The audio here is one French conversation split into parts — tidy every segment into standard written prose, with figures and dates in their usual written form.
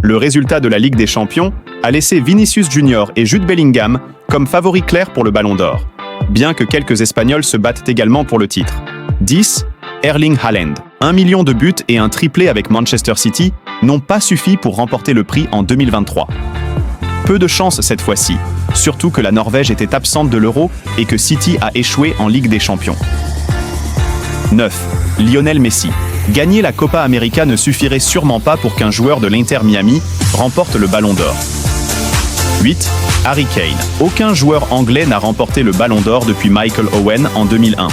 Le résultat de la Ligue des Champions a laissé Vinicius Junior et Jude Bellingham comme favoris clairs pour le Ballon d'Or, bien que quelques Espagnols se battent également pour le titre. 10. Erling Haaland. 1 million de buts et un triplé avec Manchester City n'ont pas suffi pour remporter le prix en 2023. Peu de chance cette fois-ci, surtout que la Norvège était absente de l'Euro et que City a échoué en Ligue des Champions. 9. Lionel Messi. Gagner la Copa América ne suffirait sûrement pas pour qu'un joueur de l'Inter Miami remporte le Ballon d'Or. 8. Harry Kane. Aucun joueur anglais n'a remporté le Ballon d'Or depuis Michael Owen en 2001.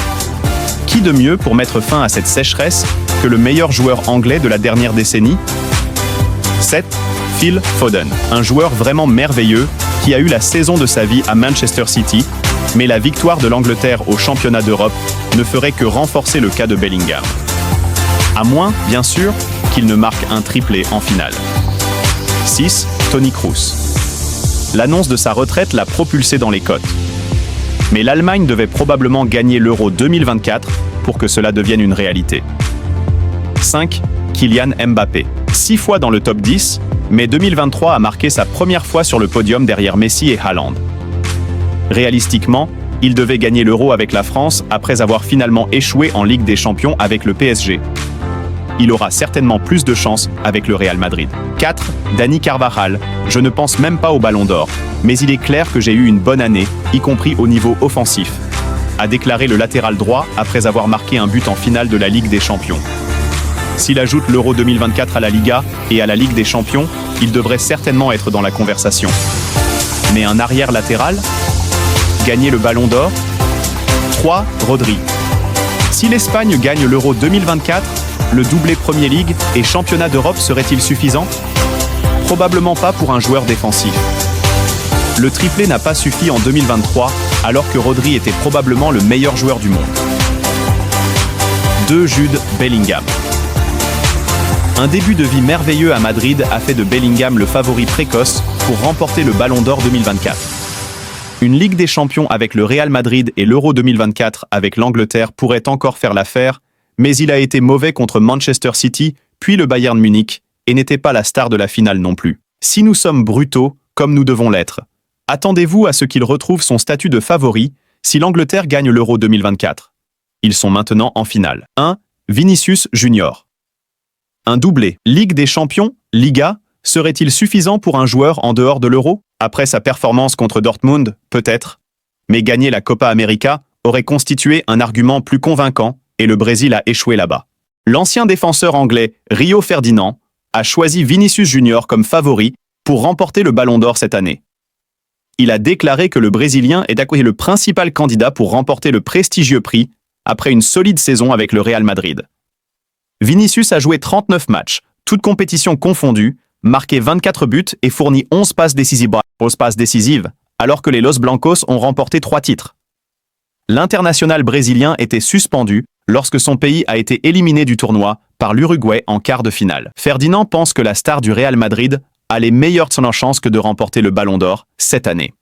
Qui de mieux pour mettre fin à cette sécheresse que le meilleur joueur anglais de la dernière décennie? 7. Phil Foden. Un joueur vraiment merveilleux qui a eu la saison de sa vie à Manchester City, mais la victoire de l'Angleterre au championnat d'Europe ne ferait que renforcer le cas de Bellingham. À moins, bien sûr, qu'il ne marque un triplé en finale. 6. Toni Kroos. L'annonce de sa retraite l'a propulsé dans les cotes. Mais l'Allemagne devait probablement gagner l'Euro 2024 pour que cela devienne une réalité. 5. Kylian Mbappé. 6 fois dans le top 10, mais 2023 a marqué sa première fois sur le podium derrière Messi et Haaland. Réalistiquement, il devait gagner l'Euro avec la France après avoir finalement échoué en Ligue des Champions avec le PSG. Il aura certainement plus de chance avec le Real Madrid. 4. Dani Carvajal. Je ne pense même pas au Ballon d'Or, mais il est clair que j'ai eu une bonne année, y compris au niveau offensif, a déclaré le latéral droit après avoir marqué un but en finale de la Ligue des Champions. S'il ajoute l'Euro 2024 à la Liga et à la Ligue des Champions, il devrait certainement être dans la conversation. Mais un arrière latéral? Gagner le Ballon d'Or? 3. Rodri. Si l'Espagne gagne l'Euro 2024, le doublé Premier League et Championnat d'Europe serait-il suffisant? Probablement pas pour un joueur défensif. Le triplé n'a pas suffi en 2023, alors que Rodri était probablement le meilleur joueur du monde. 2. Jude Bellingham. Un début de vie merveilleux à Madrid a fait de Bellingham le favori précoce pour remporter le Ballon d'Or 2024. Une Ligue des Champions avec le Real Madrid et l'Euro 2024 avec l'Angleterre pourrait encore faire l'affaire, mais il a été mauvais contre Manchester City, puis le Bayern Munich, et n'était pas la star de la finale non plus. Si nous sommes brutaux, comme nous devons l'être, attendez-vous à ce qu'il retrouve son statut de favori si l'Angleterre gagne l'Euro 2024. Ils sont maintenant en finale. 1. Vinicius Junior. Un doublé, Ligue des Champions, Liga, serait-il suffisant pour un joueur en dehors de l'Euro? Après sa performance contre Dortmund, peut-être. Mais gagner la Copa América aurait constitué un argument plus convaincant et le Brésil a échoué là-bas. L'ancien défenseur anglais Rio Ferdinand a choisi Vinicius Junior comme favori pour remporter le Ballon d'Or cette année. Il a déclaré que le Brésilien est le principal candidat pour remporter le prestigieux prix après une solide saison avec le Real Madrid. Vinicius a joué 39 matchs, toutes compétitions confondues, marqué 24 buts et fourni 11 passes décisives, alors que les Los Blancos ont remporté 3 titres. L'international brésilien était suspendu lorsque son pays a été éliminé du tournoi par l'Uruguay en quart de finale. Ferdinand pense que la star du Real Madrid a les meilleures chances que de remporter le Ballon d'Or cette année.